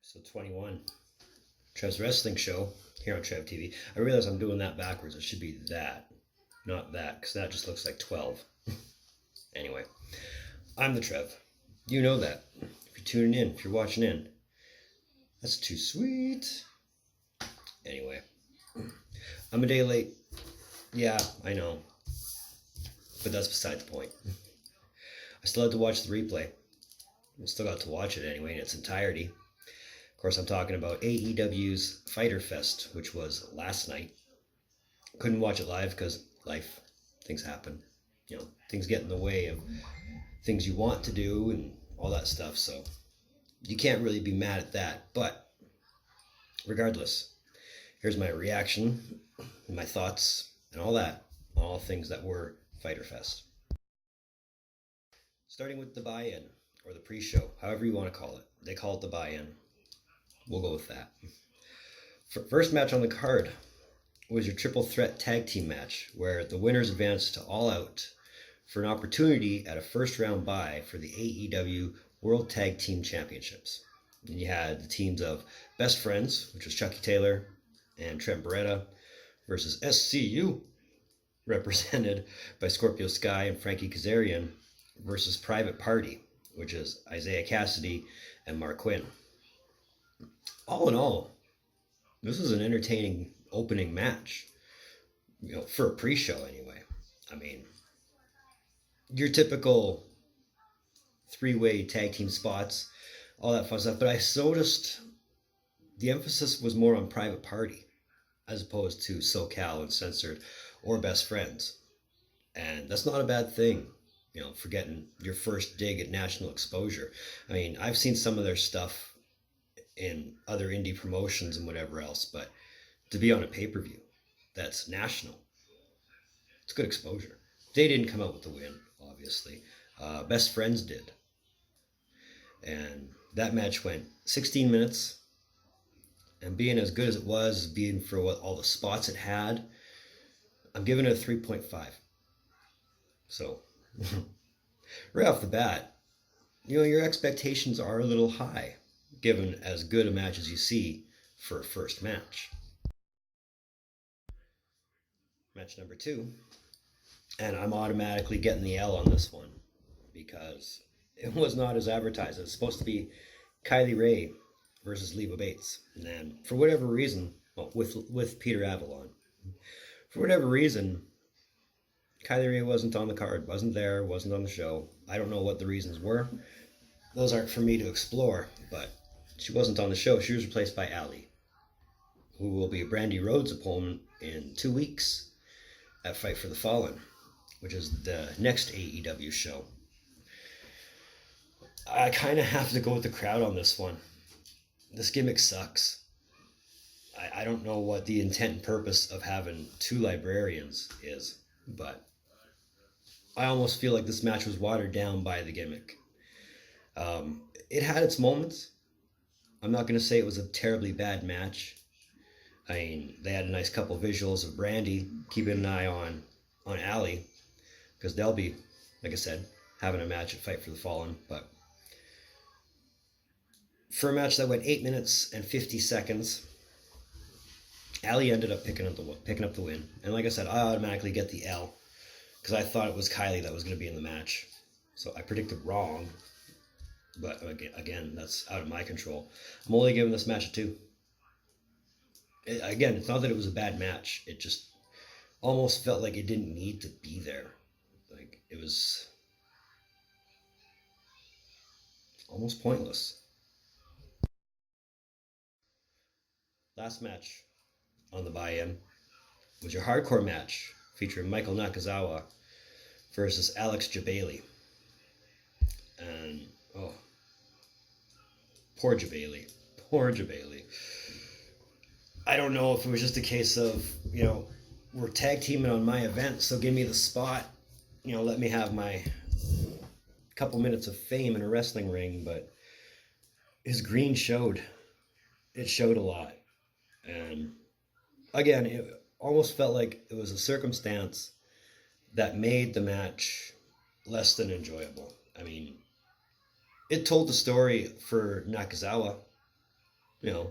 So 21. Trev's Wrestling Show here on Trev TV. I realize I'm doing that backwards. It should be that, not that, because that just looks like 12. Anyway, I'm the Trev. You know that. If you're tuning in, if you're watching in. That's too sweet. Anyway, I'm a day late. Yeah, I know. But that's beside the point. I still had to watch the replay. I still got to watch it anyway in its entirety. Of course, I'm talking about AEW's Fyter Fest, which was last night. Couldn't watch it live because life, things happen. You know, things get in the way of things you want to do and all that stuff. So you can't really be mad at that. But regardless, here's my reaction, my thoughts, and all that. All things that were Fyter Fest. Starting with the buy-in, or the pre-show, however you want to call it. They call it the buy-in. We'll go with that. First match on the card was your triple threat tag team match, where the winners advanced to All Out for an opportunity at a first round bye for the AEW World Tag Team Championships. And you had the teams of Best Friends, which was Chucky Taylor and Trent Beretta, versus SCU, represented by Scorpio Sky and Frankie Kazarian, versus Private Party, which is Isaiah Cassidy and Mark Quinn. All in all, this was an entertaining opening match, you know, for a pre-show anyway. I mean, your typical three-way tag team spots, all that fun stuff, but I noticed the emphasis was more on Private Party as opposed to SoCal, Uncensored, or Best Friends. And that's not a bad thing, you know, for getting your first dig at national exposure. I mean, I've seen some of their stuff in other indie promotions and whatever else, but to be on a pay-per-view that's national, it's good exposure. They didn't come out with the win, obviously. Best Friends did. And that match went 16 minutes. And being as good as it was, being for what all the spots it had, I'm giving it a 3.5. So, right off the bat, you know, your expectations are a little high, given as good a match as you see for a first match. Match number 2, and I'm automatically getting the L on this one because it was not as advertised. It's supposed to be Kylie Rae versus Leva Bates, and then for whatever reason, well, with Peter Avalon, for whatever reason, Kylie Rae wasn't on the card, wasn't there, wasn't on the show. I don't know what the reasons were. Those aren't for me to explore, but she wasn't on the show. She was replaced by Allie, who will be Brandy Rhodes' opponent in 2 weeks at Fight for the Fallen, which is the next AEW show. I kind of have to go with the crowd on this one. This gimmick sucks. I don't know what the intent and purpose of having 2 librarians is, but I almost feel like this match was watered down by the gimmick. It had its moments. I'm not going to say it was a terribly bad match. I mean, they had a nice couple visuals of Brandy keeping an eye on Allie, because they'll be, like I said, having a match at Fight for the Fallen. But for a match that went 8 minutes and 50 seconds, Allie ended up picking up the win. And like I said, I automatically get the L because I thought it was Kylie that was going to be in the match. So I predicted wrong. But again, that's out of my control. I'm only giving this match a 2. Again, it's not that it was a bad match. It just almost felt like it didn't need to be there. Like, it was almost pointless. Last match on the buy-in was your hardcore match featuring Michael Nakazawa versus Alex Jabali. And, oh, poor Jabali. Poor Jabali. I don't know if it was just a case of, you know, we're tag teaming on my event, so give me the spot. You know, let me have my couple minutes of fame in a wrestling ring. But his green showed. It showed a lot. And again, it almost felt like it was a circumstance that made the match less than enjoyable. I mean, it told the story for Nakazawa. you know,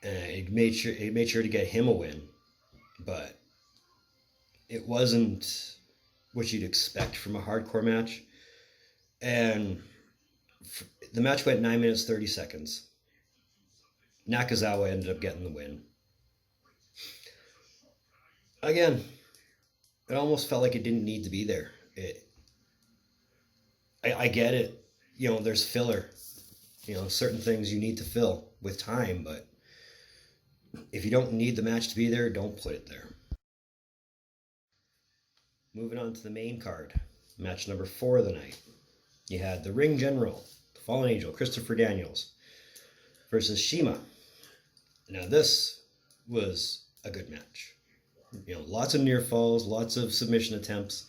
and it made sure to get him a win, but it wasn't what you'd expect from a hardcore match. And the match went 9 minutes 30 seconds. Nakazawa ended up getting the win. Again, it almost felt like it didn't need to be there. I get it. You know, there's filler. You know, certain things you need to fill with time, but if you don't need the match to be there, don't put it there. Moving on to the main card, match number 4 of the night. You had the Ring General, the Fallen Angel, Christopher Daniels, versus Shima. Now this was a good match. You know, lots of near falls, lots of submission attempts.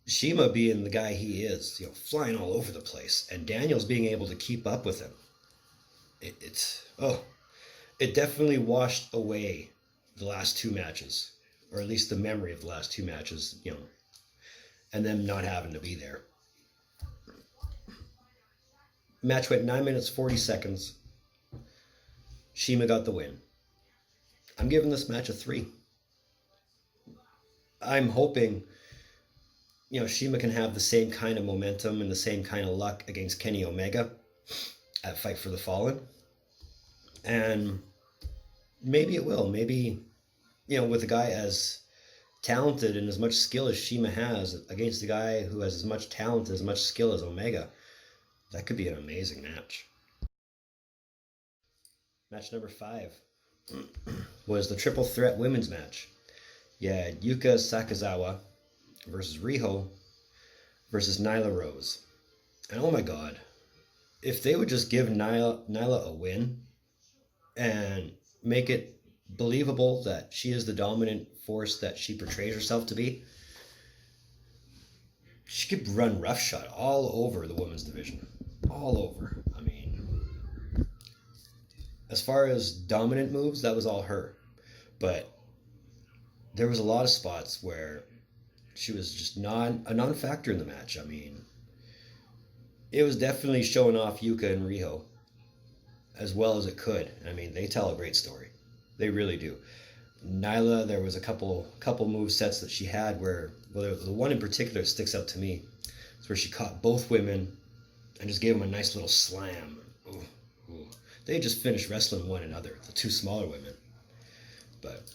Shima being the guy he is, you know, flying all over the place, and Daniels being able to keep up with him. It definitely washed away the last 2 matches, or at least the memory of the last 2 matches, you know, and them not having to be there. Match went 9 minutes 40 seconds. Shima got the win. I'm giving this match a 3. I'm hoping, you know, Shima can have the same kind of momentum and the same kind of luck against Kenny Omega at Fight for the Fallen. And maybe it will. Maybe, you know, with a guy as talented and as much skill as Shima has against a guy who has as much talent, as much skill as Omega, that could be an amazing match. Match number 5 was the triple threat women's match. You had Yuka Sakazawa versus Riho versus Nyla Rose. And oh my god, if they would just give Nyla a win and make it believable that she is the dominant force that she portrays herself to be, she could run roughshod all over the women's division. All over. I mean, as far as dominant moves, that was all her. But there was a lot of spots where she was just a non-factor in the match. I mean, it was definitely showing off Yuka and Riho as well as it could. I mean, they tell a great story. They really do. Nyla, there was a couple move sets that she had where, well, the one in particular that sticks out to me is where she caught both women and just gave them a nice little slam. Ooh, ooh. They just finished wrestling one another, the 2 smaller women. But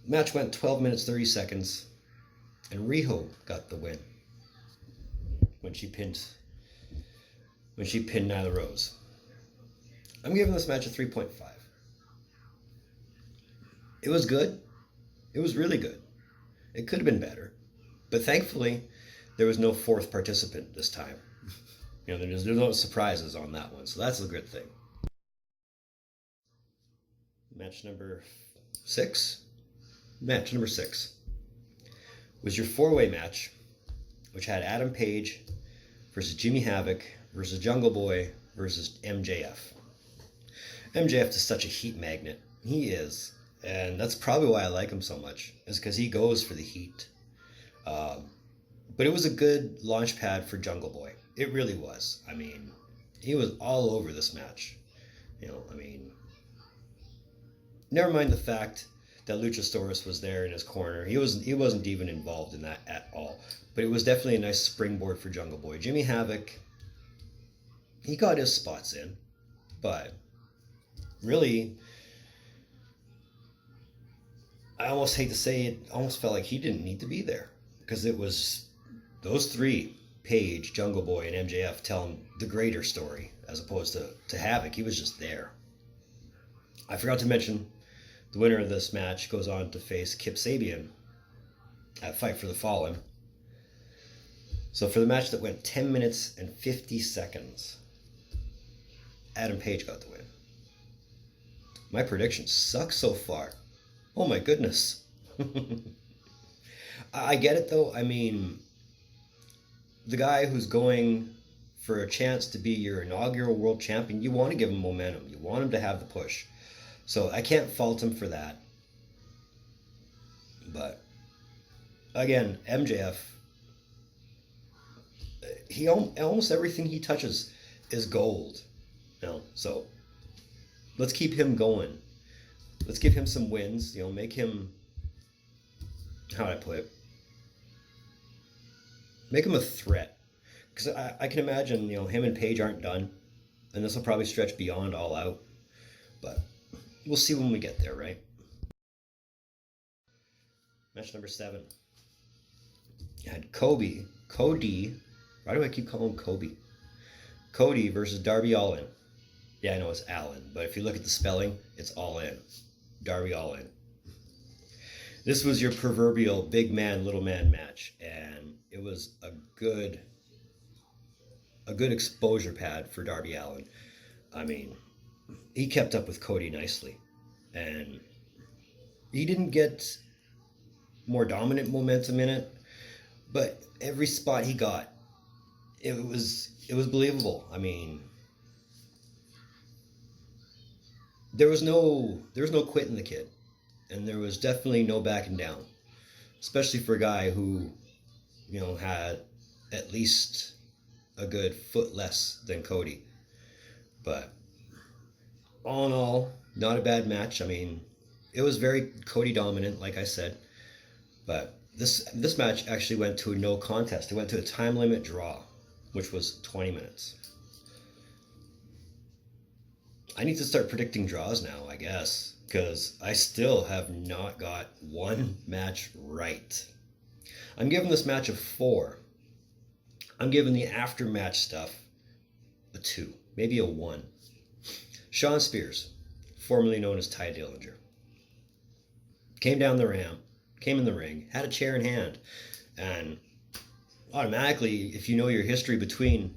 match went 12 minutes 30 seconds, and Riho got the win when she pinned Nyla Rose. I'm giving this match a 3.5. It was good. It was really good. It could have been better. But thankfully, there was no 4th participant this time. You know, there's no surprises on that one, so that's a good thing. Match number 6 was your 4-way match, which had Adam Page versus Jimmy Havoc versus Jungle Boy versus MJF. MJF is such a heat magnet. He is. And that's probably why I like him so much, is because he goes for the heat. But it was a good launch pad for Jungle Boy. It really was. I mean, he was all over this match. You know, I mean, never mind the fact that Luchasaurus was there in his corner. He wasn't even involved in that at all. But it was definitely a nice springboard for Jungle Boy. Jimmy Havoc, he got his spots in, but really, I almost hate to say it, almost felt like he didn't need to be there, because it was those 3, Page, Jungle Boy, and MJF, telling the greater story as opposed to Havoc. He was just there. I forgot to mention the winner of this match goes on to face Kip Sabian at Fight for the Fallen. So for the match that went 10 minutes and 50 seconds, Adam Page got the win. My prediction sucks so far. Oh my goodness. I get it though. I mean, the guy who's going for a chance to be your inaugural world champion, you want to give him momentum. You want him to have the push. So I can't fault him for that. But again, MJF, almost everything he touches is gold. So let's keep him going. Let's give him some wins. Make him, how do I put it? Make him a threat. Because I can imagine, him and Paige aren't done, and this will probably stretch beyond All Out. But we'll see when we get there, right? Match number 7. You had Cody. Why do I keep calling him Kobe? Cody versus Darby Allin. Yeah, I know it's Allen, but if you look at the spelling, it's all in. Darby Allin. This was your proverbial big man, little man match, and it was a good exposure pad for Darby Allin. I mean, he kept up with Cody nicely, and he didn't get more dominant momentum in it, but every spot he got, it was believable. I mean, there was no quitting the kid, and there was definitely no backing down, especially for a guy who, had at least a good foot less than Cody. But all in all, not a bad match. I mean, it was very Cody dominant, like I said, but this match actually went to a no contest. It went to a time limit draw, which was 20 minutes. I need to start predicting draws now, I guess, because I still have not got one match right. I'm giving this match a 4. I'm giving the after-match stuff a 2, maybe a 1. Shawn Spears, formerly known as Ty Dillinger, came down the ramp, came in the ring, had a chair in hand, and automatically, if you know your history between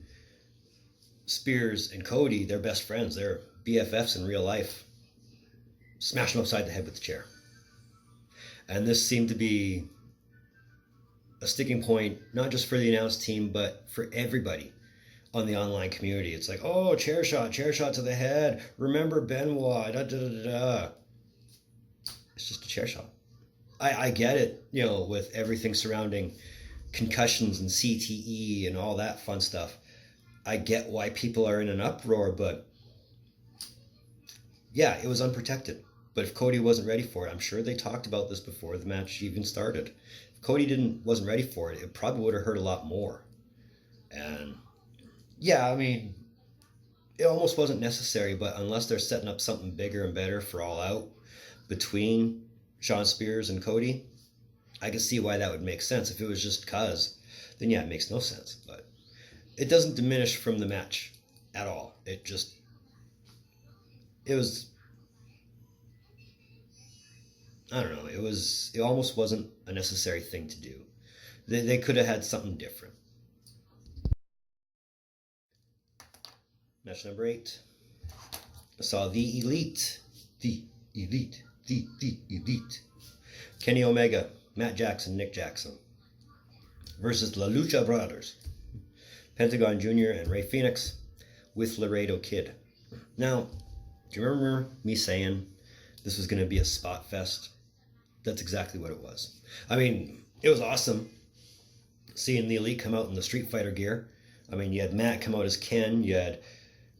Spears and Cody, they're best friends. They're BFFs in real life. Smash him upside the head with the chair. And this seemed to be a sticking point, not just for the announced team, but for everybody on the online community. It's like, oh, chair shot to the head. Remember Benoit, da da da da. It's just a chair shot. I get it, with everything surrounding concussions and CTE and all that fun stuff. I get why people are in an uproar, but yeah, it was unprotected. But if Cody wasn't ready for it, I'm sure they talked about this before the match even started. If Cody wasn't ready for it, it probably would have hurt a lot more. And yeah, I mean, it almost wasn't necessary, but unless they're setting up something bigger and better for All Out between Shawn Spears and Cody, I can see why that would make sense. If it was just cuz, then yeah, it makes no sense. But it doesn't diminish from the match at all. It was, I don't know, it almost wasn't a necessary thing to do. They could have had something different. Match number 8. I saw the Elite. Kenny Omega, Matt Jackson, Nick Jackson versus La Lucha Brothers, Pentagon Jr. and Rey Fenix with Laredo Kid. Now, do you remember me saying this was going to be a spot fest? That's exactly what it was. I mean, it was awesome seeing the Elite come out in the Street Fighter gear. I mean, you had Matt come out as Ken, you had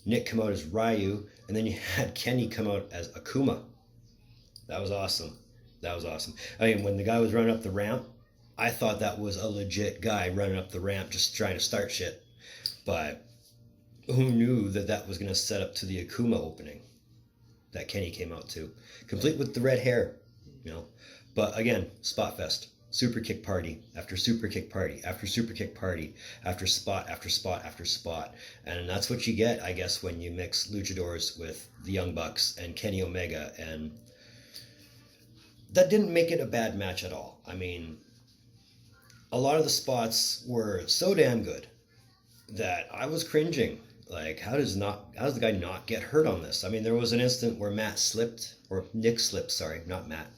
Nick come out as Ryu, and then you had Kenny come out as Akuma. That was awesome. I mean, when the guy was running up the ramp, I thought that was a legit guy running up the ramp just trying to start shit. But who knew that was going to set up to the Akuma opening that Kenny came out to, complete with the red hair, But again, spot fest, super kick party after super kick party after super kick party after spot after spot after spot. And that's what you get, I guess, when you mix luchadors with the Young Bucks and Kenny Omega. And that didn't make it a bad match at all. I mean, a lot of the spots were so damn good that I was cringing. Like, how does the guy not get hurt on this? I mean, there was an instant where Nick slipped, not Matt,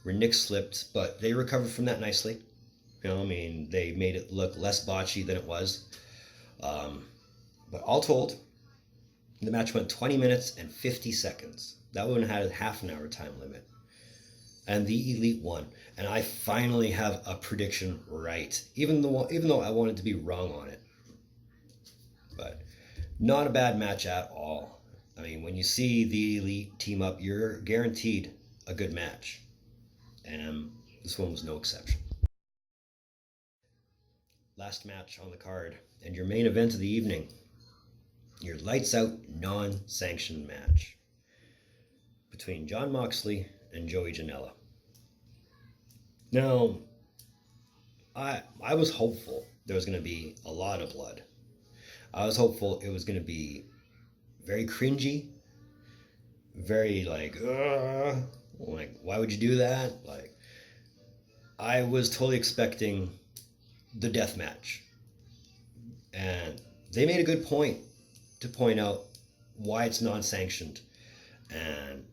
where Nick slipped, but they recovered from that nicely. I mean, they made it look less botchy than it was. But all told, the match went 20 minutes and 50 seconds. That one had a half an hour time limit. And the Elite won. And I finally have a prediction right, even though I wanted to be wrong on it. But not a bad match at all. I mean, when you see the Elite team up, you're guaranteed a good match. And this one was no exception. Last match on the card, and your main event of the evening, your lights out non-sanctioned match between Jon Moxley and Joey Janela. Now, I was hopeful there was going to be a lot of blood. I was hopeful it was going to be very cringy, very like why would you do that? Like, I was totally expecting the death match, and they made a good point to point out why it's non-sanctioned, and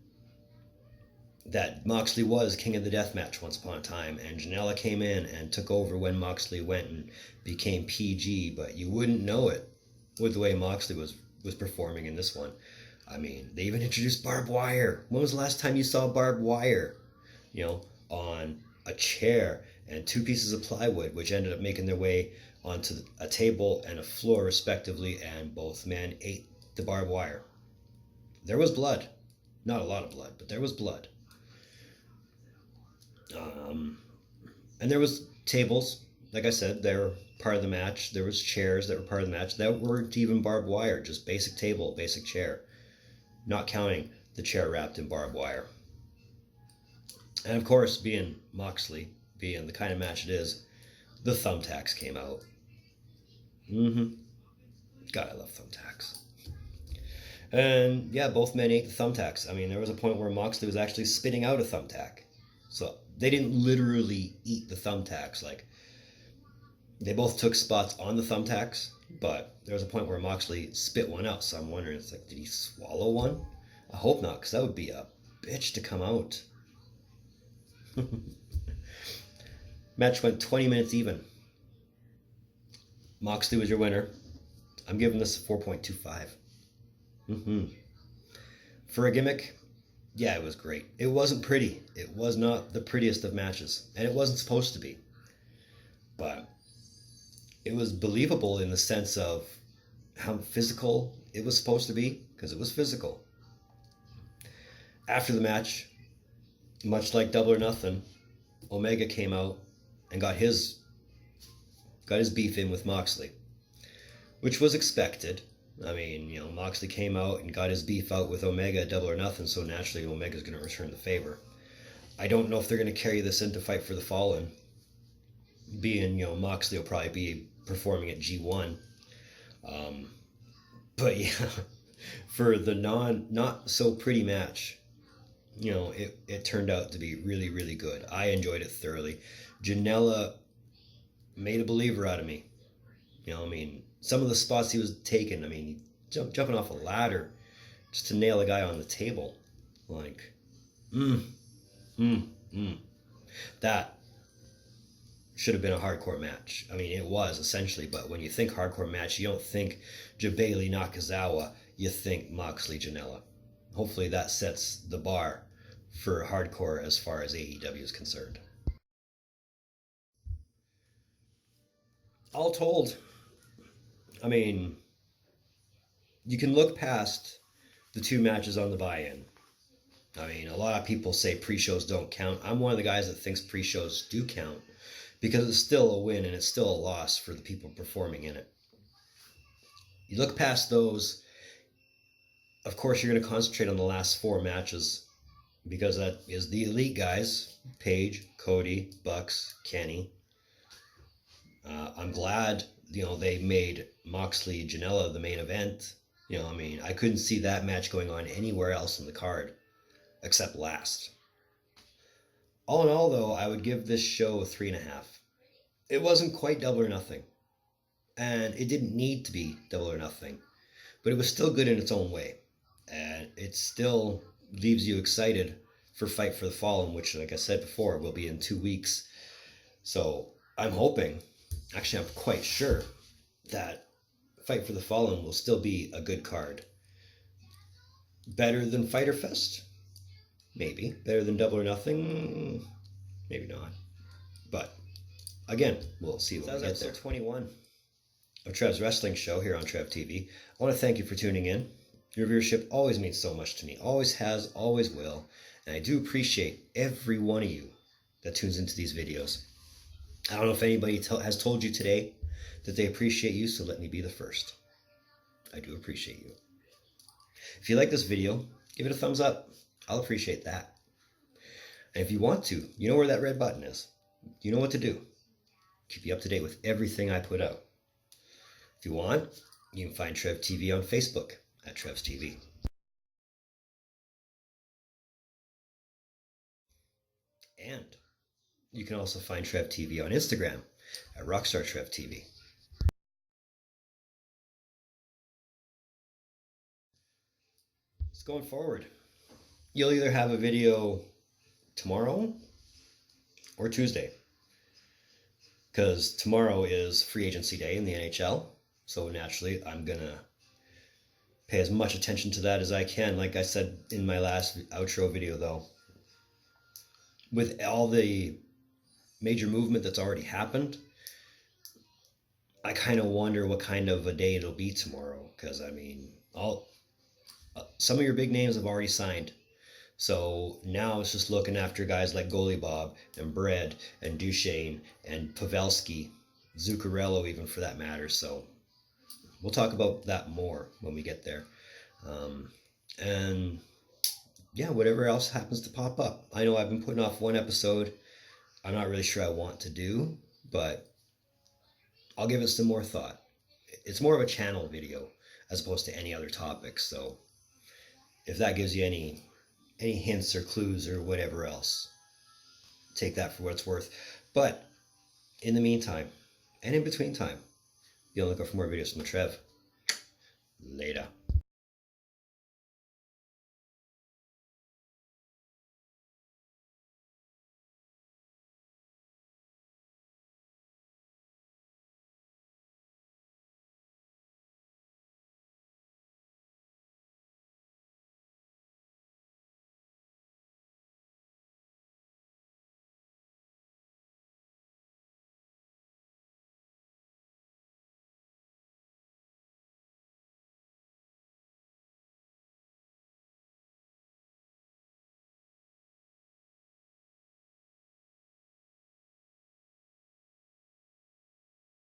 that Moxley was king of the death match once upon a time, and Janela came in and took over when Moxley went and became PG, but you wouldn't know it with the way Moxley was performing in this one. I mean, they even introduced barbed wire. When was the last time you saw barbed wire? You know, on a chair and 2 pieces of plywood, which ended up making their way onto a table and a floor respectively, and both men ate the barbed wire. There was blood. Not a lot of blood, but there was blood. And there was tables, like I said, they were part of the match. There was chairs that were part of the match that weren't even barbed wire, just basic table, basic chair, not counting the chair wrapped in barbed wire. And of course, being Moxley, being the kind of match it is, the thumbtacks came out. God, I love thumbtacks. And yeah, both men ate the thumbtacks. I mean, there was a point where Moxley was actually spitting out a thumbtack. So they didn't literally eat the thumbtacks. Like, they both took spots on the thumbtacks, but there was a point where Moxley spit one out. So I'm wondering, it's like, did he swallow one? I hope not, because that would be a bitch to come out. Match went 20 minutes even. Moxley was your winner. I'm giving this a 4.25. For a gimmick, yeah, it was great. It wasn't pretty. It was not the prettiest of matches, and it wasn't supposed to be. But it was believable in the sense of how physical it was supposed to be, because it was physical. After the match, much like Double or Nothing, Omega came out and got his beef in with Moxley, which was expected. I mean, you know, Moxley came out and got his beef out with Omega at Double or Nothing, so naturally Omega's going to return the favor. I don't know if they're going to carry this into Fight for the Fallen, being, you know, Moxley will probably be performing at G1. But yeah, for the not so pretty match, you know, it turned out to be really, really good. I enjoyed it thoroughly. Janela made a believer out of me. You know, I mean, some of the spots he was taking, I mean, jumping off a ladder just to nail a guy on the table. Like, that should have been a hardcore match. I mean, it was, essentially, but when you think hardcore match, you don't think Jabali Nakazawa, you think Moxley Janela. Hopefully that sets the bar for hardcore as far as AEW is concerned. All told, I mean, you can look past the 2 matches on the buy-in. I mean, a lot of people say pre-shows don't count. I'm one of the guys that thinks pre-shows do count, because it's still a win and it's still a loss for the people performing in it. You look past those, of course you're going to concentrate on the last 4 matches, because that is the Elite guys: Paige, Cody, Bucks, Kenny. I'm glad, you know, they made Moxley Janela the main event. You know, I mean, I couldn't see that match going on anywhere else in the card except last. All in all, though, I would give this show a 3.5. It wasn't quite Double or Nothing, and it didn't need to be Double or Nothing, but it was still good in its own way, and it still leaves you excited for Fight for the Fallen, which, like I said before, will be in 2 weeks. So I'm hoping, actually I'm quite sure, that Fight for the Fallen will still be a good card. Better than Fyter Fest? Maybe. Better than Double or Nothing? Maybe not. But again, we'll see when we get there. 21 of Trev's Wrestling Show here on Trev TV. I want to thank you for tuning in. Your viewership always means so much to me. Always has, always will. And I do appreciate every one of you that tunes into these videos. I don't know if anybody has told you today that they appreciate you, so let me be the first. I do appreciate you. If you like this video, give it a thumbs up. I'll appreciate that. And if you want to, you know where that red button is. You know what to do. Keep you up to date with everything I put out. If you want, you can find Trev TV on Facebook at Trev's TV. And you can also find Trev TV on Instagram at Rockstar Trev TV. So going forward, you'll either have a video tomorrow or Tuesday, because tomorrow is free agency day in the NHL. So naturally, I'm gonna pay as much attention to that as I can. Like I said in my last outro video, though, with all the major movement that's already happened, I kind of wonder what kind of a day it'll be tomorrow. Because I mean, some of your big names have already signed. So now it's just looking after guys like Goalie Bob and Bread and Duchesne and Pavelski, Zuccarello even for that matter. So we'll talk about that more when we get there. And yeah, whatever else happens to pop up. I know I've been putting off one episode I'm not really sure I want to do, but I'll give it some more thought. It's more of a channel video as opposed to any other topic. So if that gives you any hints or clues or whatever else, take that for what it's worth. But in the meantime, and in between time, be on the lookout for more videos from Trev. Later.